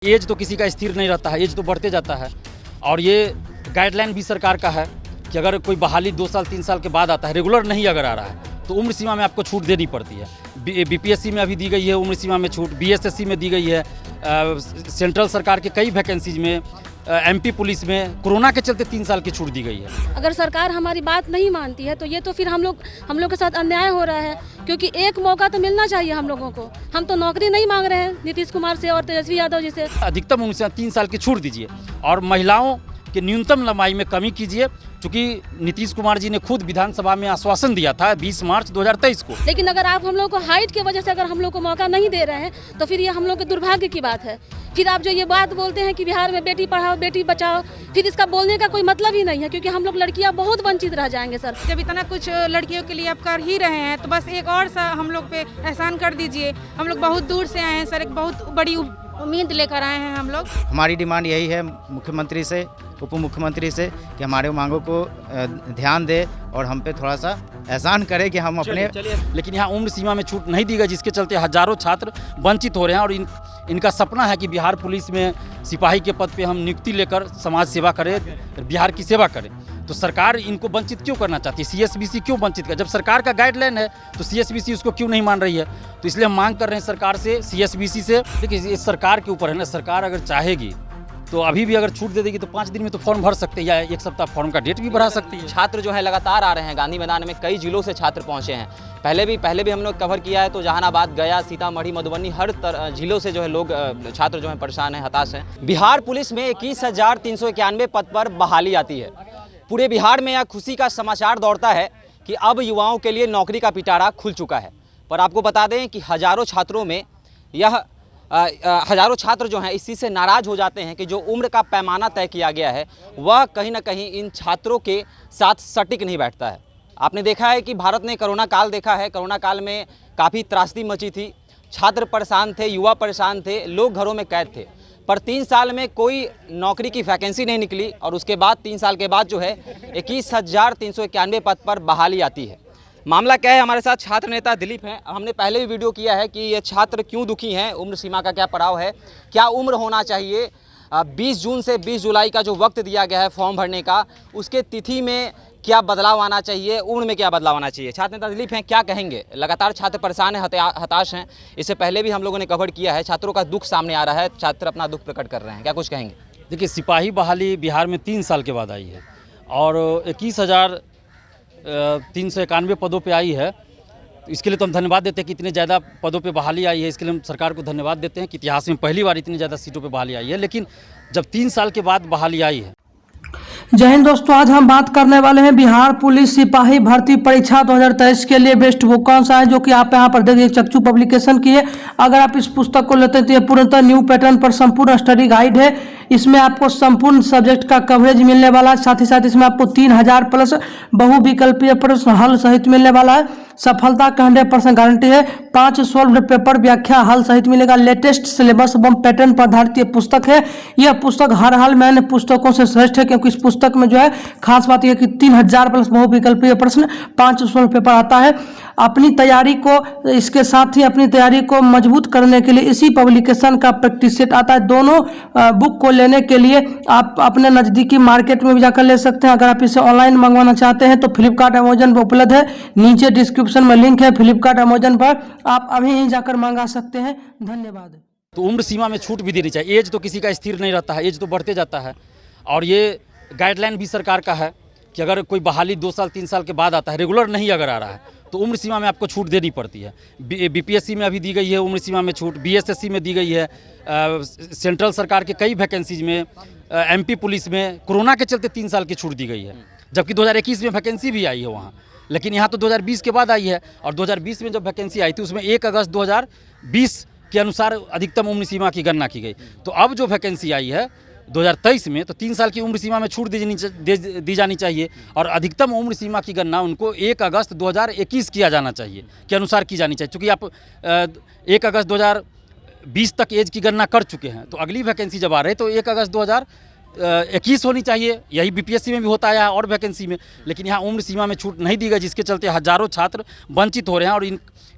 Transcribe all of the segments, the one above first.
As तो किसी का स्थिर नहीं रहता है, एज तो बढ़ते जाता है। और ये गाइडलाइन भी सरकार का है कि अगर कोई बहाली 2 साल 3 साल के बाद आता है, रेगुलर नहीं अगर आ रहा है, तो उम्र सीमा में आपको छूट देनी पड़ती है। बीपीएससी में अभी दी गई है उम्र सीमा में छूट, बीएसएससी में दी गई है, सेंट्रल सरकार के कई वैकेंसीज में, एमपी पुलिस में कोरोना के चलते 3 साल की छूट दी गई है। अगर सरकार हमारी बात नहीं मानती है तो ये तो फिर हम लोग के साथ अन्याय हो रहा है, क्योंकि एक मौका तो मिलना चाहिए हम लोगों को। हम तो नौकरी नहीं मांग रहे हैं नीतीश कुमार से और तेजस्वी यादव जी से। अधिकतम उम्र से 3 साल की छूट दीजिए और महिलाओं के न्यूनतम लंबाई में कमी कीजिए, क्योंकि नीतीश कुमार जी ने खुद विधानसभा में आश्वासन दिया था 20 मार्च 2023 को। लेकिन अगर आप हम लोग को हाइट की वजह से अगर हम लोग को मौका नहीं दे रहे हैं तो फिर ये हम लोग के दुर्भाग्य की बात है। फिर आप जो ये बात बोलते हैं कि बिहार में बेटी पढ़ाओ बेटी बचाओ, फिर इसका बोलने का कोई मतलब ही नहीं है, क्योंकि हम लोग लड़कियां बहुत वंचित रह जाएंगे सर। जब इतना कुछ लड़कियों के लिए आप कर ही रहे हैं तो बस एक और सा हम लोग पे एहसान कर दीजिए। हम लोग बहुत दूर से आए हैं सर, एक बहुत बड़ी उम्मीद लेकर आए हैं हम लोग। हमारी डिमांड यही है मुख्यमंत्री से, उप मुख्यमंत्री से, कि हमारे मांगों को ध्यान दे और हम पे थोड़ा सा एहसान करे कि हम अपने लेकिन यहाँ उम्र सीमा में छूट नहीं दी गई, जिसके चलते हजारों छात्र वंचित हो रहे हैं। और इनका सपना है कि बिहार पुलिस में सिपाही के पद पे हम नियुक्ति लेकर समाज सेवा करें, बिहार की सेवा करें। तो सरकार इनको वंचित क्यों करना चाहती है? सीएसबीसी क्यों वंचित कर? जब सरकार का गाइडलाइन है तो सीएसबीसी उसको क्यों नहीं मान रही है? तो इसलिए हम मांग कर रहे हैं सरकार से, सीएसबीसी से। देखिए, इस सरकार के ऊपर है ना, सरकार अगर चाहेगी तो अभी भी अगर छूट दे देगी तो 5 दिन में तो फॉर्म भर सकते हैं, या 1 सप्ताह फॉर्म का डेट भी बढ़ा सकती है। छात्र जो है लगातार आ रहे हैं गांधी मैदान में, कई जिलों से छात्र पहुंचे हैं। पहले भी हम लोग कवर किया है, तो जहानाबाद, गया, सीतामढ़ी, मधुबनी, हर जिलों से जो है लोग छात्र जो हैं परेशान हैं, हताश हैं। बिहार पुलिस में 21,391 पद पर बहाली आती है। पूरे बिहार में यह खुशी का समाचार दौड़ता है कि अब युवाओं के लिए नौकरी का पिटारा खुल चुका है। पर आपको बता दें कि हजारों छात्रों में हजारों छात्र जो हैं इस चीज़ से नाराज़ हो जाते हैं कि जो उम्र का पैमाना तय किया गया है वह कहीं ना कहीं इन छात्रों के साथ सटीक नहीं बैठता है। आपने देखा है कि भारत ने कोरोना काल देखा है। कोरोना काल में काफ़ी त्रासदी मची थी, छात्र परेशान थे, युवा परेशान थे, लोग घरों में कैद थे। पर 3 साल में कोई नौकरी की वैकेंसी नहीं निकली और उसके बाद 3 साल के बाद जो है 21,391 पद पर बहाली आती है। मामला क्या है? हमारे साथ छात्र नेता दिलीप हैं। हमने पहले भी वीडियो किया है कि ये छात्र क्यों दुखी हैं, उम्र सीमा का क्या पड़ाव है, क्या उम्र होना चाहिए। 20 जून से 20 जुलाई का जो वक्त दिया गया है फॉर्म भरने का, उसके तिथि में क्या बदलाव आना चाहिए, उम्र में क्या बदलाव आना चाहिए। छात्र नेता दिलीप हैं, क्या कहेंगे? लगातार छात्र परेशान हैं, हताश हैं। इससे पहले भी हम लोगों ने कवर किया है, छात्रों का दुख सामने आ रहा है, छात्र अपना दुख प्रकट कर रहे हैं, क्या कुछ कहेंगे? देखिए, सिपाही बहाली बिहार में 3 साल के बाद आई है और 21,391 पदों पे आई है। तो इसके लिए तो हम धन्यवाद देते हैं कि इतने ज़्यादा पदों पे बहाली आई है। इसके लिए हम सरकार को धन्यवाद देते हैं कि इतिहास में पहली बार इतनी ज़्यादा सीटों पे बहाली आई है। लेकिन जब 3 साल के बाद बहाली आई है। जय हिंद दोस्तों, आज हम बात करने वाले हैं बिहार पुलिस सिपाही भर्ती परीक्षा 2023 के लिए बेस्ट बुक कौन सा है, जो कि आप यहाँ पर देखिए चक्षु पब्लिकेशन की है। अगर आप इस पुस्तक को लेते हैं तो ये पूर्णतः न्यू पैटर्न पर संपूर्ण स्टडी गाइड है। इसमें आपको संपूर्ण सब्जेक्ट का कवरेज मिलने वाला है, साथ ही साथ इसमें आपको 3000 प्लस बहुविकल्पीय प्रश्न हल सहित मिलने वाला है। सफलता का 100% गारंटी है। 5 सॉल्व्ड पेपर व्याख्या हल सहित मिलेगा। लेटेस्ट सिलेबस एवं पैटर्न पर आधारित ये पुस्तक है। यह पुस्तक हर हाल में अन्य पुस्तकों से श्रेष्ठ है, क्योंकि इस पुस्तक में जो है खास बात यह कि 3000 प्लस बहुविकल्पीय प्रश्न, 5 सॉल्व पेपर आता है। अपनी तैयारी को, इसके साथ ही अपनी तैयारी को मजबूत करने के लिए इसी पब्लिकेशन का प्रैक्टिस सेट आता है। दोनों बुक को लेने के लिए आप अपने नज़दीकी मार्केट में भी जाकर ले सकते हैं। अगर आप इसे ऑनलाइन मंगवाना चाहते हैं तो फ्लिपकार्ट, अमेजन पर उपलब्ध है। नीचे डिस्क्रिप्शन में लिंक है फ्लिपकार्ट, अमेजन पर, आप अभी ही जाकर मंगा सकते हैं। धन्यवाद। तो उम्र सीमा में छूट भी देनी चाहिए। एज तो किसी का स्थिर नहीं रहता है, एज तो बढ़ते जाता है। और ये गाइडलाइन भी सरकार का है कि अगर कोई बहाली 2 साल 3 साल के बाद आता है, रेगुलर नहीं अगर आ रहा है, तो उम्र सीमा में आपको छूट देनी पड़ती है। बीपीएससी में अभी दी गई है उम्र सीमा में छूट, बीएसएससी में दी गई है, सेंट्रल सरकार के कई वैकेंसीज में, एमपी पुलिस में कोरोना के चलते 3 साल की छूट दी गई है। जबकि 2021 में वैकेंसी भी आई है वहाँ, लेकिन यहाँ तो 2020 के बाद आई है। और 2020 में जब वैकेंसी आई थी उसमें 1 अगस्त 2020 के अनुसार अधिकतम उम्र सीमा की गणना की गई। तो अब जो वैकेंसी आई है 2023 में, तो 3 साल की उम्र सीमा में छूट दी जानी चाहिए और अधिकतम उम्र सीमा की गणना उनको 1 अगस्त 2021 किया जाना चाहिए के अनुसार की जानी चाहिए। क्योंकि आप 1 अगस्त 2020 तक एज की गणना कर चुके हैं, तो अगली वैकेंसी जब आ रही है तो 1 अगस्त 21 होनी चाहिए, यही बीपीएससी में भी होता है और वैकेंसी में, लेकिन यहाँ उम्र सीमा में छूट नहीं दी गई, जिसके चलते हज़ारों छात्र वंचित हो रहे हैं। और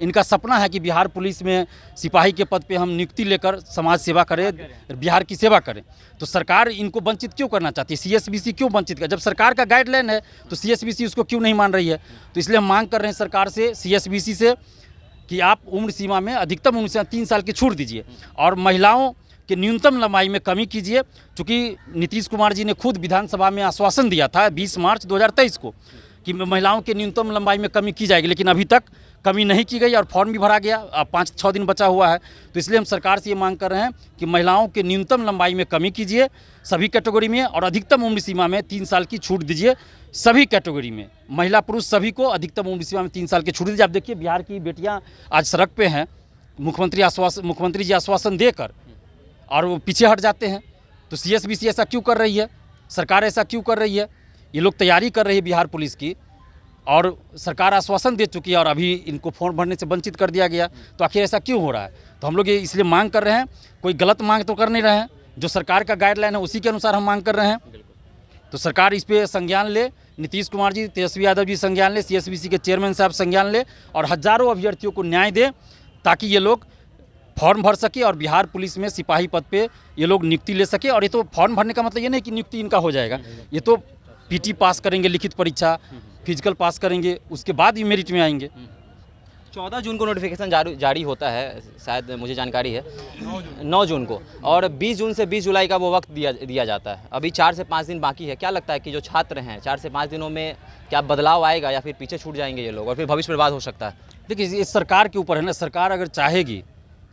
इनका सपना है कि बिहार पुलिस में सिपाही के पद पे हम नियुक्ति लेकर समाज सेवा करें, बिहार की सेवा करें। तो सरकार इनको वंचित क्यों करना चाहती है? सीएसबीसी क्यों वंचित कर? जब सरकार का गाइडलाइन है तो सीएसबीसी उसको क्यों नहीं मान रही है? तो इसलिए हम मांग कर रहे हैं सरकार से, सीएसबीसी से, कि आप उम्र सीमा में अधिकतम उम्र सीमा 3 साल की छूट दीजिए और महिलाओं कि न्यूनतम लंबाई में कमी कीजिए। चूँकि नीतीश कुमार जी ने खुद विधानसभा में आश्वासन दिया था 20 मार्च 2023 को कि महिलाओं के न्यूनतम लंबाई में कमी की जाएगी, लेकिन अभी तक कमी नहीं की गई और फॉर्म भी भरा गया। अब 5-6 दिन बचा हुआ है। तो इसलिए हम सरकार से ये मांग कर रहे हैं कि महिलाओं के न्यूनतम लंबाई में कमी कीजिए सभी कैटेगरी में, और अधिकतम उम्र सीमा में 3 साल की छूट दीजिए सभी कैटेगरी में, महिला पुरुष सभी को अधिकतम उम्र सीमा में 3 साल की छूट दीजिए। आप देखिए बिहार की बेटियाँ आज सड़क पे हैं, मुख्यमंत्री जी आश्वासन देकर और वो पीछे हट जाते हैं। तो सीएसबीसी ऐसा क्यों कर रही है? सरकार ऐसा क्यों कर रही है? ये लोग तैयारी कर रही है बिहार पुलिस की और सरकार आश्वासन दे चुकी है और अभी इनको फॉर्म भरने से वंचित कर दिया गया। तो आखिर ऐसा क्यों हो रहा है? तो हम लोग ये इसलिए मांग कर रहे हैं, कोई गलत मांग तो कर नहीं रहे हैं, जो सरकार का गाइडलाइन है उसी के अनुसार हम मांग कर रहे हैं। तो सरकार इस पर संज्ञान ले, नीतीश कुमार जी, तेजस्वी यादव जी संज्ञान ले, सीएसबीसी के चेयरमैन साहब संज्ञान ले और हज़ारों अभ्यर्थियों को न्याय दे, ताकि ये लोग फॉर्म भर सके और बिहार पुलिस में सिपाही पद पे ये लोग नियुक्ति ले सके। और ये तो फॉर्म भरने का मतलब ये नहीं कि नियुक्ति इनका हो जाएगा, ये तो पीटी पास करेंगे, लिखित परीक्षा, फिजिकल पास करेंगे, उसके बाद ही मेरिट में आएंगे। 14 जून को नोटिफिकेशन जारी होता है, शायद मुझे जानकारी है 9 जून को, और 20 जून से 20 जुलाई का वो वक्त दिया जाता है। अभी 4 से 5 दिन बाकी है। क्या लगता है कि जो छात्र हैं 4 से 5 दिनों में क्या बदलाव आएगा या फिर पीछे छूट जाएंगे ये लोग और फिर भविष्य बर्बाद हो सकता है? देखिए, ये सरकार के ऊपर है ना। सरकार अगर चाहेगी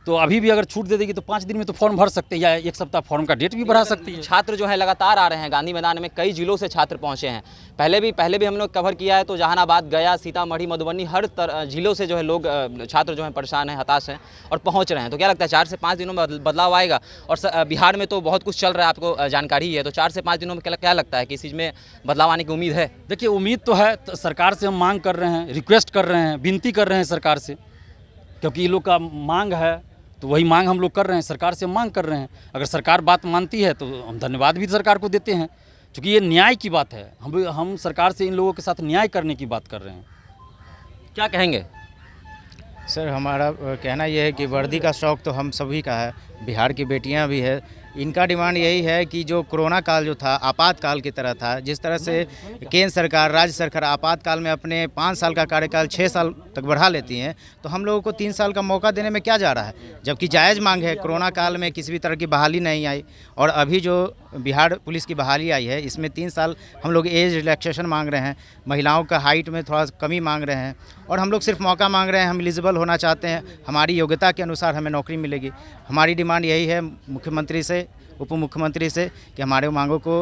तो अभी भी अगर छूट दे देगी तो 5 दिन में तो फॉर्म भर सकते हैं, या 1 सप्ताह फॉर्म का डेट भी बढ़ा सकती है। छात्र जो है लगातार आ रहे हैं गांधी मैदान में, कई जिलों से छात्र पहुंचे हैं। पहले भी हम लोग कवर किया है, तो जहानाबाद, गया, सीतामढ़ी, मधुबनी, हर जिलों से जो है लोग, छात्र जो हैं परेशान हैं, हताश हैं और पहुंच रहे हैं। तो क्या लगता है 4 से 5 दिनों में बदलाव आएगा? और बिहार में तो बहुत कुछ चल रहा है, आपको जानकारी है, तो 4 से 5 दिनों में क्या लगता है कि इस चीज़ में बदलाव आने की उम्मीद है? देखिए, उम्मीद तो है। सरकार से हम मांग कर रहे हैं, रिक्वेस्ट कर रहे हैं, विनती कर रहे हैं सरकार से, क्योंकि ये लोग का मांग है तो वही मांग हम लोग कर रहे हैं, सरकार से मांग कर रहे हैं। अगर सरकार बात मानती है तो हम धन्यवाद भी सरकार को देते हैं, क्योंकि ये न्याय की बात है। हम सरकार से इन लोगों के साथ न्याय करने की बात कर रहे हैं। क्या कहेंगे सर? हमारा कहना यह है कि वर्दी का शौक़ तो हम सभी का है, बिहार की बेटियां भी है। इनका डिमांड यही है कि जो कोरोना काल जो था आपातकाल की तरह था, जिस तरह से केंद्र सरकार, राज्य सरकार आपातकाल में अपने 5 साल का कार्यकाल 6 साल तक बढ़ा लेती हैं, तो हम लोगों को 3 साल का मौका देने में क्या जा रहा है? जबकि जायज़ मांग है। कोरोना काल में किसी भी तरह की बहाली नहीं आई और अभी जो बिहार पुलिस की बहाली आई है इसमें 3 साल हम लोग एज रिलैक्सेशन मांग रहे हैं, महिलाओं का हाइट में थोड़ा कमी मांग रहे हैं और हम लोग सिर्फ मौका मांग रहे हैं। हम एलिजिबल होना चाहते हैं, हमारी योग्यता के अनुसार हमें नौकरी मिलेगी। हमारी डिमांड यही है मुख्यमंत्री से, उप मुख्यमंत्री से, कि हमारे मांगों को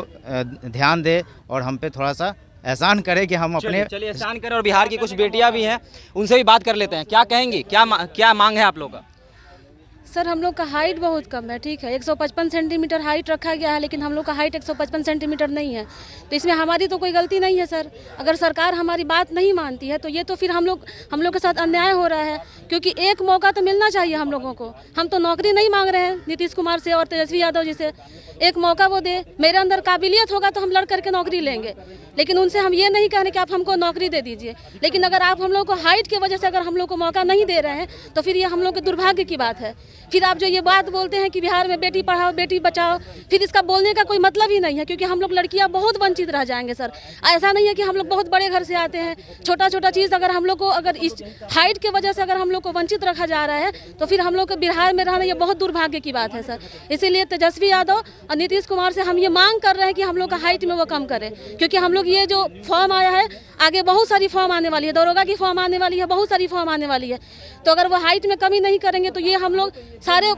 ध्यान दे और हम पे थोड़ा सा एहसान करे कि हम अपने चलिए एहसान करें। और बिहार की कुछ बेटियां भी हैं, उनसे भी बात कर लेते हैं। क्या कहेंगी, क्या मांग है आप लोग का? सर, हम लोग का हाइट बहुत कम है, ठीक है, 155 सेंटीमीटर हाइट रखा गया है, लेकिन हम लोग का हाइट 155 सेंटीमीटर नहीं है। तो इसमें हमारी तो कोई गलती नहीं है सर। अगर सरकार हमारी बात नहीं मानती है तो ये तो फिर हम लोग के साथ अन्याय हो रहा है, क्योंकि एक मौका तो मिलना चाहिए हम लोगों को। हम तो नौकरी नहीं मांग रहे हैं नीतीश कुमार से और तेजस्वी यादव जी से। एक मौका वो दे, मेरे अंदर काबिलियत होगा तो हम लड़ करके नौकरी लेंगे, लेकिन उनसे हम ये नहीं कहने कि आप हमको नौकरी दे दीजिए। लेकिन अगर आप हम लोग को हाइट की वजह से अगर हम लोग को मौका नहीं दे रहे हैं तो फिर ये हम लोग के दुर्भाग्य की बात है। फिर आप जो ये बात बोलते हैं कि बिहार में बेटी पढ़ाओ बेटी बचाओ, फिर इसका बोलने का कोई मतलब ही नहीं है, क्योंकि हम लोग लड़कियां बहुत वंचित रह जाएंगे सर। ऐसा नहीं है कि हम लोग बहुत बड़े घर से आते हैं, छोटा छोटा चीज़ अगर हम लोग को, अगर इस हाइट की वजह से अगर हम लोग को वंचित रखा जा रहा है तो फिर हम लोग को बिहार में रहना ये बहुत दुर्भाग्य की बात है सर। इसीलिए तेजस्वी यादव और नीतीश कुमार से हम ये मांग कर रहे हैं कि हम लोग का हाइट में वो कम करें, क्योंकि हम लोग ये जो फॉर्म आया है, आगे बहुत सारी फॉर्म आने वाली है, दरोगा की फॉर्म आने वाली है, बहुत सारी फॉर्म आने वाली है। तो अगर वो हाइट में कमी नहीं करेंगे तो ये हम लोग सारे,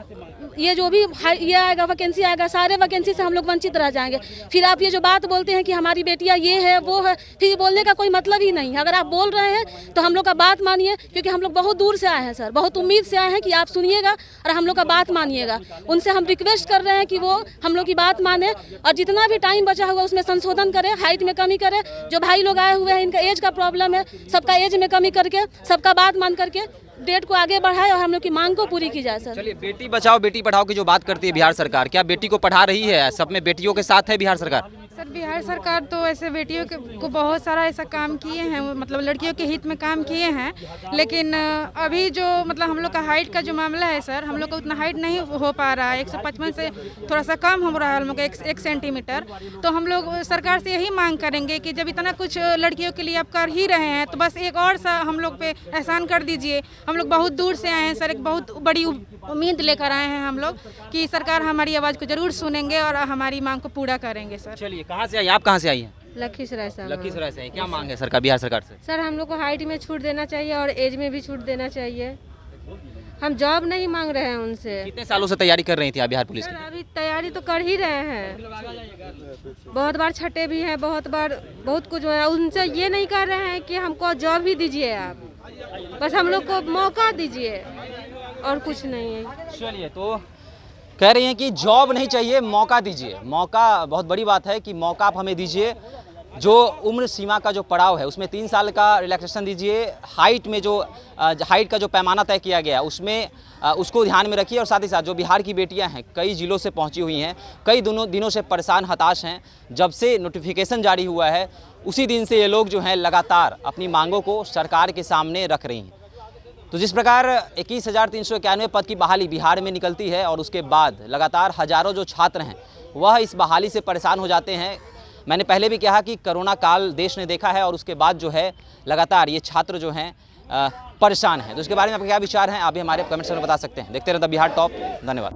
ये जो भी ये आएगा, वैकेंसी आएगा, सारे वैकेंसी से हम लोग वंचित रह जाएंगे। फिर आप ये जो बात बोलते हैं कि हमारी बेटियां ये है वो है, फिर बोलने का कोई मतलब ही नहीं है। अगर आप बोल रहे हैं तो हम लोग का बात मानिए, क्योंकि हम लोग बहुत दूर से आए हैं सर, बहुत उम्मीद से आए हैं कि आप सुनिएगा और हम लोग का बात मानिएगा। उनसे हम रिक्वेस्ट कर रहे हैं कि वो हम लोग की बात माने और जितना भी टाइम बचा हुआ उसमें संशोधन करें, हाइट में कमी करें। जो भाई लोग आए हुए हैं इनका एज का प्रॉब्लम है, सबका एज में कमी करके, सबका बात मान करके डेट को आगे बढ़ाए और हम लोग की मांग को पूरी की जाए सर। चलिए, बेटी बचाओ बेटी पढ़ाओ की जो बात करती है बिहार सरकार, क्या बेटी को पढ़ा रही है? सब में बेटियों के साथ है बिहार सरकार? सर बिहार सरकार तो ऐसे बेटियों को बहुत सारा ऐसा काम किए हैं, मतलब लड़कियों के हित में काम किए हैं, लेकिन अभी जो मतलब हम लोग का हाइट का जो मामला है सर, हम लोग का उतना हाइट नहीं हो पा रहा है। 155 से थोड़ा सा कम हो रहा है हम लोग का 1 सेंटीमीटर। तो हम लोग सरकार से यही मांग करेंगे कि जब इतना कुछ लड़कियों के लिए आप कर ही रहे हैं तो बस एक और सा हम लोग पे एहसान कर दीजिए। हम लोग बहुत दूर से आए हैं सर, एक बहुत बड़ी उम्मीद लेकर आए हैं हम लोग कि सरकार हमारी आवाज़ को ज़रूर सुनेंगे और हमारी मांग को पूरा करेंगे सर। चलिए, कहाँ से आई आप? कहाँ से आई हैं? लखीसराय से। लखीसराय से। क्या मांग है सरकार, बिहार सरकार से? सर हम लोग को हाइट में छूट देना चाहिए और एज में भी छूट देना चाहिए। हम जॉब नहीं मांग रहे हैं उनसे। कितने सालों से तैयारी कर रही थी आप बिहार पुलिस सर की? अभी तैयारी तो कर ही रहे हैं, बहुत बार छठे भी हैं, बहुत बार बहुत कुछ है। उनसे ये नहीं कर रहे हैं कि हमको जॉब ही दीजिए आप, बस हम लोग को मौका दीजिए और कुछ नहीं है। चलिए, तो कह रही हैं कि जॉब नहीं चाहिए, मौका दीजिए। मौका, बहुत बड़ी बात है कि मौका आप हमें दीजिए। जो उम्र सीमा का जो पड़ाव है उसमें 3 साल का रिलैक्सेशन दीजिए। हाइट में जो हाइट का जो पैमाना तय किया गया उसमें उसको ध्यान में रखिए। और साथ ही साथ जो बिहार की बेटियां हैं, कई ज़िलों से पहुंची हुई हैं, कई दिनों से परेशान हताश हैं। जब से नोटिफिकेशन जारी हुआ है उसी दिन से ये लोग जो हैं लगातार अपनी मांगों को सरकार के सामने रख रही हैं। तो जिस प्रकार 21,391 पद की बहाली बिहार में निकलती है और उसके बाद लगातार हजारों जो छात्र हैं वह इस बहाली से परेशान हो जाते हैं। मैंने पहले भी कहा कि कोरोना काल देश ने देखा है और उसके बाद जो है लगातार ये छात्र जो हैं परेशान हैं। तो इसके बारे में आपके क्या विचार हैं, आप भी हमारे कमेंट्स में बता सकते हैं। देखते रहते बिहार टॉप। धन्यवाद।